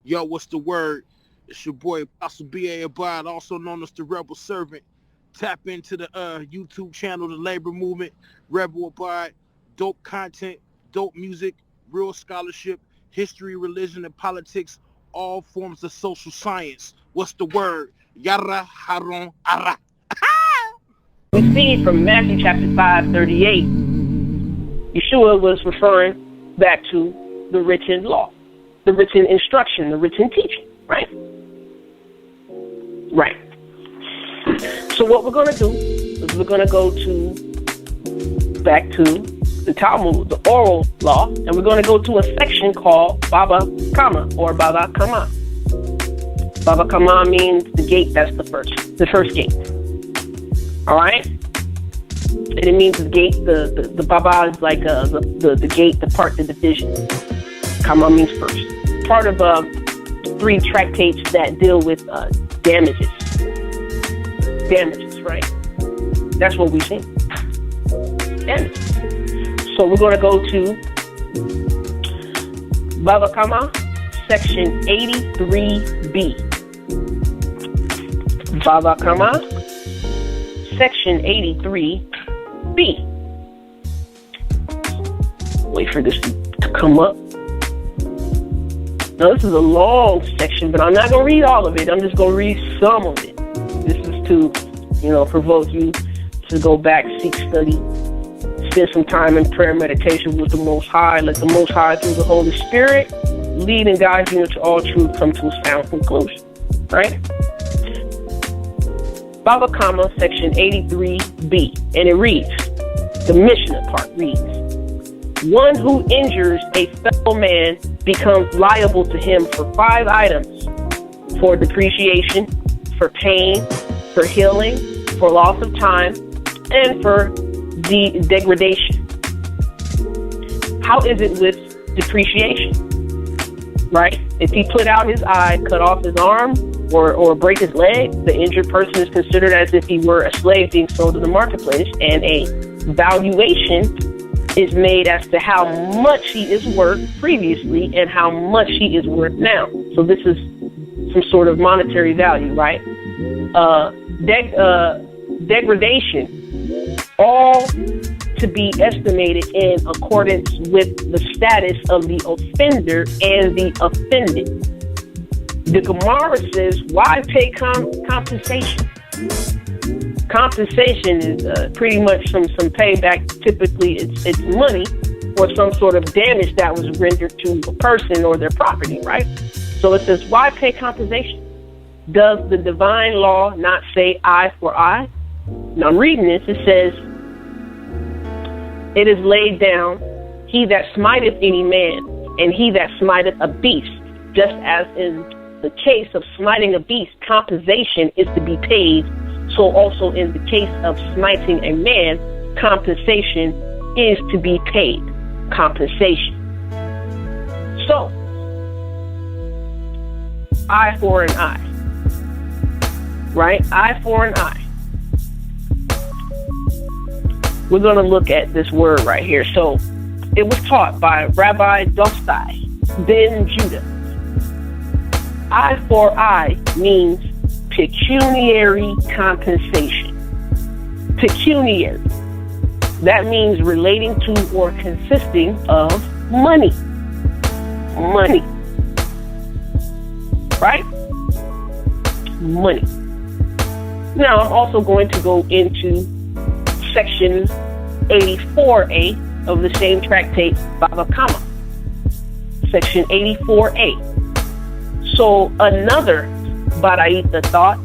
Yo, what's the word? It's your boy Apostle B.A. Abad, also known as the Rebel Servant. Tap into the YouTube channel, The Labor Movement, Rebel Abad. Dope content, dope music, real scholarship, history, religion, and politics, all forms of social science. What's the word? Yara Haron Ara. We see from Matthew chapter 5:38, Yeshua was referring back to the written law, the written instruction, the written teaching, right? Right. So what we're going to do is we're going to go back to the Talmud, the oral law, and we're going to go to a section called Baba Kama or Baba Kama. Baba Kama means the gate, that's the first gate. All right? And it means the gate, the Baba is like the gate, the part, the division. Kama means first. Part of 3 tractates that deal with damages. Damages, right? That's what we see. Damages. So we're going to go to Baba Kama, section 83B. Baba Kama, section 83B. Wait for this to come up. Now, this is a long section, but I'm not going to read all of it. I'm just going to read some of it. This is to, provoke you to go back, seek study, spend some time in prayer meditation with the Most High. Let the Most High, through the Holy Spirit, lead and guide you into all truth, come to a sound conclusion. Right? Baba Kama, section 83B. And it reads, the Mishnah part reads, one who injures a fellow man becomes liable to him for 5 items: for depreciation, for pain, for healing, for loss of time, and for degradation. How is it with depreciation? Right? If he put out his eye, cut off his arm, or break his leg, the injured person is considered as if he were a slave being sold in the marketplace, and a valuation is made as to how much he is worth previously and how much he is worth now. So this is some sort of monetary value, right? Degradation, all to be estimated in accordance with the status of the offender and the offended. The Gemara says, why pay compensation? Compensation is pretty much some payback. Typically, it's money or some sort of damage that was rendered to a person or their property, right? So it says, why pay compensation? Does the divine law not say eye for eye? Now I'm reading this. It says, it is laid down, he that smiteth any man, and he that smiteth a beast, just as in the case of smiting a beast, compensation is to be paid. So also in the case of smiting a man, compensation is to be paid. Compensation. So, eye for an eye. Right? Eye for an eye. We're going to look at this word right here. So, it was taught by Rabbi Dostai ben Judah. Eye for eye means pecuniary compensation. Pecuniary. That means relating to or consisting of money. Money. Right? Money. Now, I'm also going to go into section 84A of the same tractate, Baba Kama. Section 84A. So, another Baraita taught.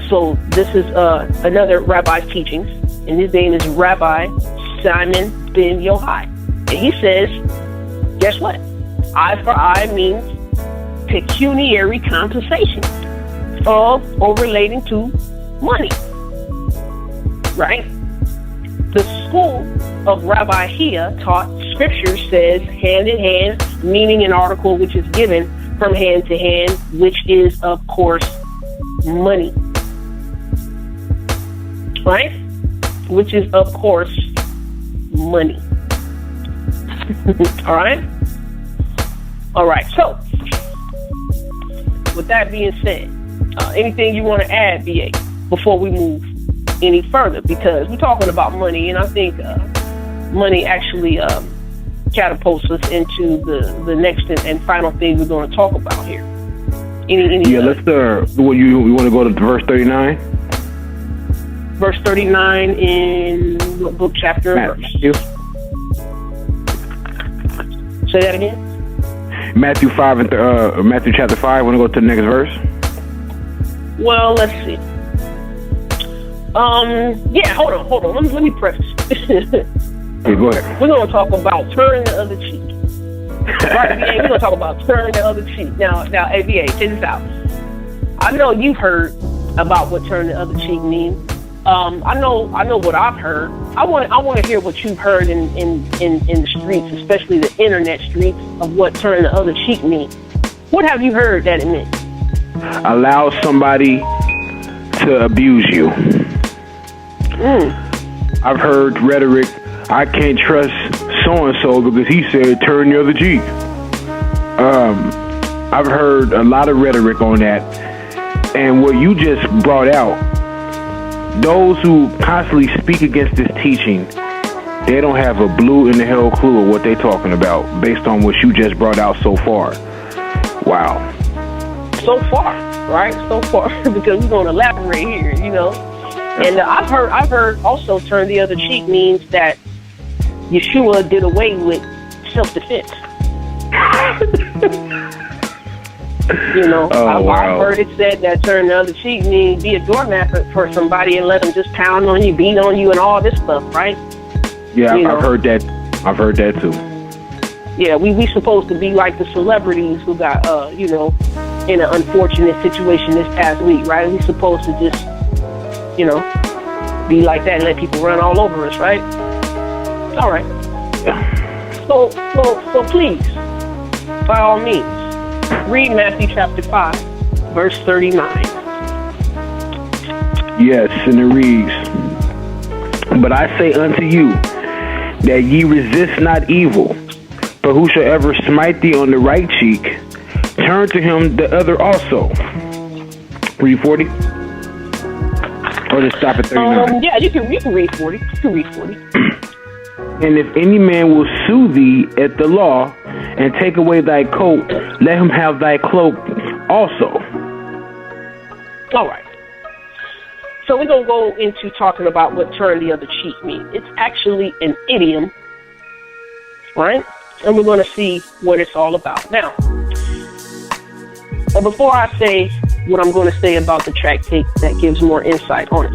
So this is another rabbi's teachings, and his name is Rabbi Simon ben Yohai. And he says, guess what? Eye for eye means pecuniary compensation of or relating to money. Right? The school of Rabbi Hia taught scripture says hand in hand, meaning an article which is given from hand to hand, which is, of course, money. Right? Which is, of course, money. All right? All right. So, with that being said, anything you want to add, BA, before we move any further? Because we're talking about money, and I think money actually catapults us into the next and final thing we're going to talk about here. Let's you want to go to verse 39? Verse 39 in what book, chapter, and verse? Matthew. Say that again? Matthew 5 and Matthew chapter 5. Want to go to the next verse? Well, let's see. Yeah, hold on. Let me preface. Yeah, go ahead. We're going to talk about turning the other cheek. Right, ABA, we're going to talk about turning the other cheek. Now, ABA, check this out. I know you've heard about what turn the other cheek means. I know what I've heard. I want to hear what you've heard in the streets, especially the internet streets, of what turn the other cheek means. What have you heard that it means? Allow somebody to abuse you. I've heard rhetoric. I can't trust so and so because he said turn the other cheek. I've heard a lot of rhetoric on that, and what you just brought out. Those who constantly speak against this teaching, they don't have a blue in the hell clue of what they're talking about based on what you just brought out so far. Wow. So far, right? So far, because we're going to elaborate here, you know. And I've heard also turn the other cheek means that Yeshua did away with self-defense. You know, I've heard it said that turn the other cheek means be a doormat for somebody and let them just pound on you, beat on you, and all this stuff, right? Yeah, I've heard that. I've heard that too. Yeah, we supposed to be like the celebrities who got, you know, in an unfortunate situation this past week, right? We supposed to just, you know, be like that and let people run all over us, right? All right. Yeah. So please, by all means, read Matthew chapter 5, verse 39. Yes, and it reads, "But I say unto you, that ye resist not evil, but whosoever smite thee on the right cheek, turn to him the other also." Read 40? Or just stop at 39? Yeah, you can read 40. You can read 40. "And if any man will sue thee at the law, and take away thy coat, let him have thy cloak also." All right. So we're going to go into talking about what turn the other cheek means. It's actually an idiom, right? And we're going to see what it's all about. Now, but before I say what I'm going to say about the tractate that gives more insight on it,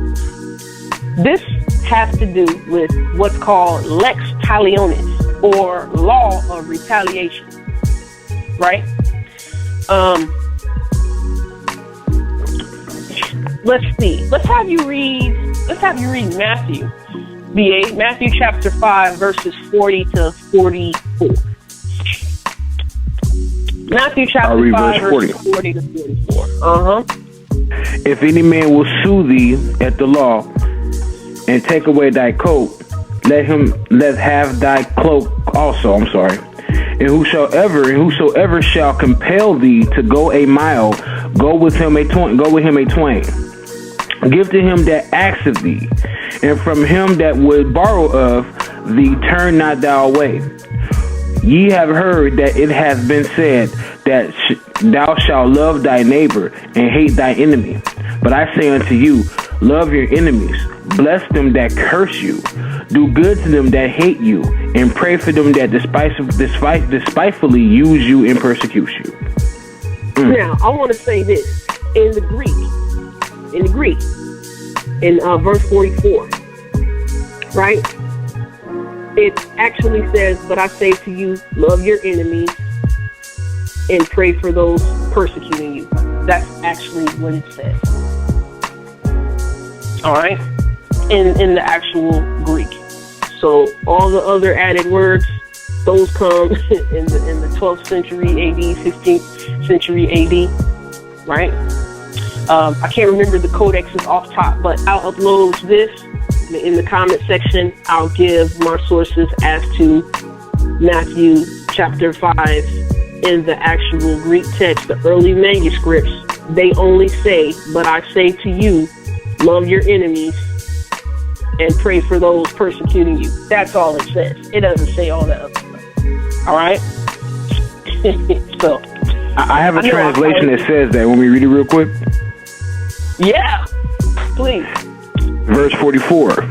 this has to do with what's called lex talionis, or law of retaliation, right? Let's see. Let's have you read Matthew, BA, Matthew chapter 5, verses 40 to 44. Matthew chapter 5, verses 40 to 44. "If any man will sue thee at the law, and take away thy coat, let have thy cloak also." I'm sorry. "And whosoever shall compel thee to go a mile, go with him a twain. Give to him that asketh thee, and from him that would borrow of thee, turn not thou away. Ye have heard that it hath been said, that thou shalt love thy neighbor and hate thy enemy. But I say unto you, love your enemies, bless them that curse you, do good to them that hate you, and pray for them that despitefully use you and persecute you." Now, I want to say this. In the Greek, in verse 44, right? It actually says, "But I say to you, love your enemies and pray for those persecuting you." That's actually what it says. All right? In the actual Greek. So all the other added words, those come in the 12th century AD, 15th century AD, right? I can't remember the codexes off top, but I'll upload this in the comment section. I'll give my sources as to Matthew chapter 5, in the actual Greek text, the early manuscripts, they only say, "But I say to you, love your enemies and pray for those persecuting you." That's all it says. It doesn't say all that other stuff. All right? So I have a translation that says that. Want me to read it real quick? Yeah, please. Verse 44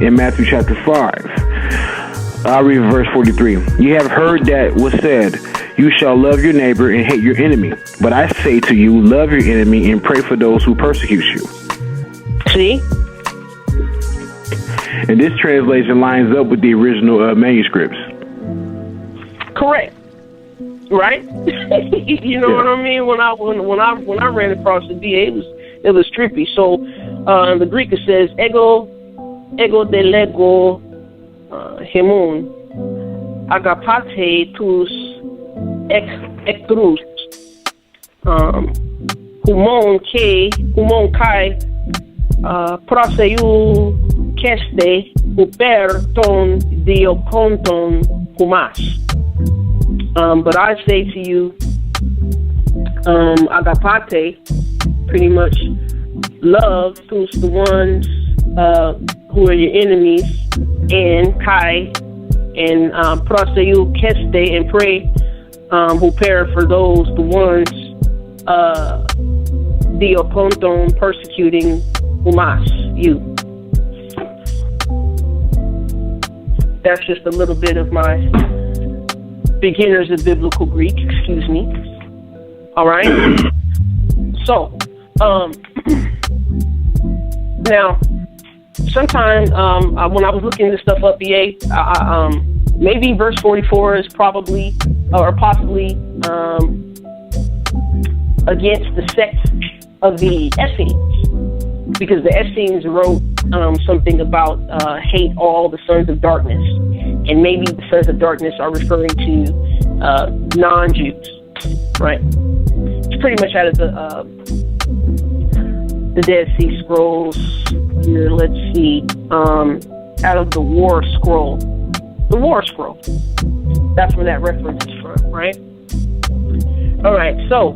in Matthew chapter 5. I'll read verse 43. You have heard that was said, you shall love your neighbor and hate your enemy. But I say to you, love your enemy and pray for those who persecute you. See? And this translation lines up with the original manuscripts. Correct. Right? You know what I mean? When I ran across the DA, it was trippy. So in the Greek it says ego de lego hemon agapate tus ectrus humon kai proseu keste huper ton dioponton humas. But I say to you, agapate, pretty much love who's the ones who are your enemies, and kai, and proseu keste, and pray, who pray for those, the ones, dioponton, persecuting humas, you. That's just a little bit of my beginners of biblical Greek, excuse me. All right. So, now, sometimes when I was looking this stuff up, BA, maybe verse 44 is probably or possibly against the sect of the Essenes, because the Essenes wrote something about hate all the sons of darkness. And maybe the sons of darkness are referring to non-Jews, right? It's pretty much out of the Dead Sea Scrolls. Here, let's see, out of the War Scroll. The War Scroll. That's where that reference is from, right? All right, so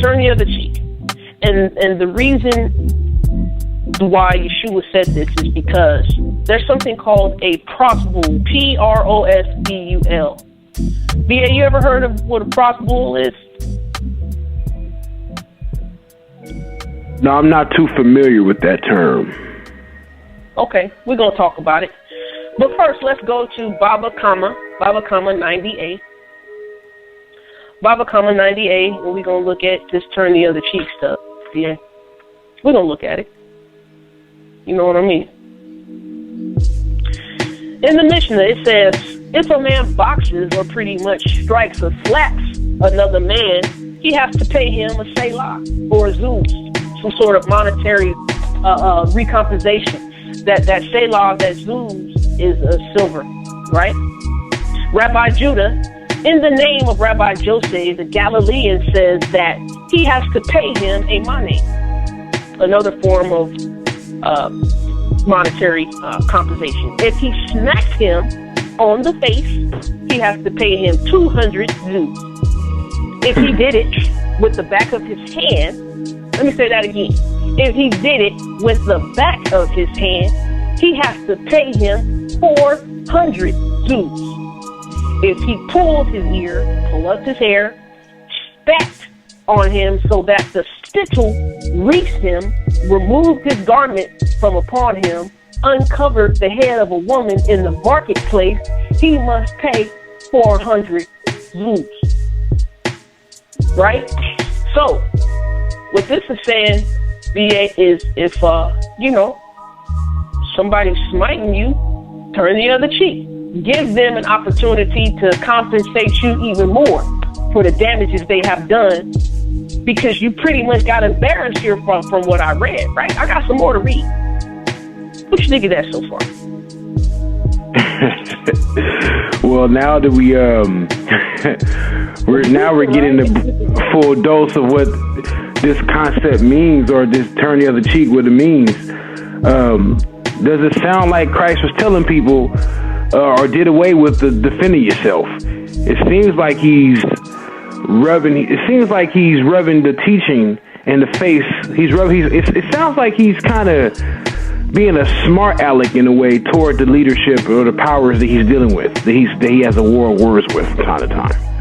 turn the other cheek, and the reason why Yeshua said this is because there's something called a prosbul, Prosbul. B.A., you ever heard of what a prosbul is? No, I'm not too familiar with that term. Okay, we're going to talk about it. But first, let's go to Baba Kama 90A. Baba Kama 90A, and we're going to look at this turn the other cheek stuff. Yeah, we're going to look at it. You know what I mean? In the Mishnah, it says, if a man boxes or pretty much strikes or slaps another man, he has to pay him a selah or a zuz, some sort of monetary recompensation. That selah, that zuz, is silver, right? Rabbi Judah, in the name of Rabbi Joseph, the Galilean, says that he has to pay him a money, another form of monetary compensation. If he smacks him on the face, he has to pay him 200 zuz. If he did it with the back of his hand, let me say that again. If he did it with the back of his hand, he has to pay him 400 zuz. If he pulls his ear, pull up his hair, spat on him so that the spittle reached him, removed his garment from upon him, uncovered the head of a woman in the marketplace, he must pay 400 zuz. Right? So, what this is saying, BA, is if, somebody's smiting you, turn the other cheek. Give them an opportunity to compensate you even more for the damages they have done, because you pretty much got embarrassed here from what I read, right? I got some more to read. What you think of that so far? Well, now that we're getting the full dose of what this concept means, or this turn the other cheek, what it means. Does it sound like Christ was telling people, or did away with the defending yourself? It seems like he's rubbing. It seems like he's rubbing the teaching in the face. It sounds like he's kind of being a smart aleck in a way toward the leadership or the powers that he's dealing with. That he has a war of words with from time to time.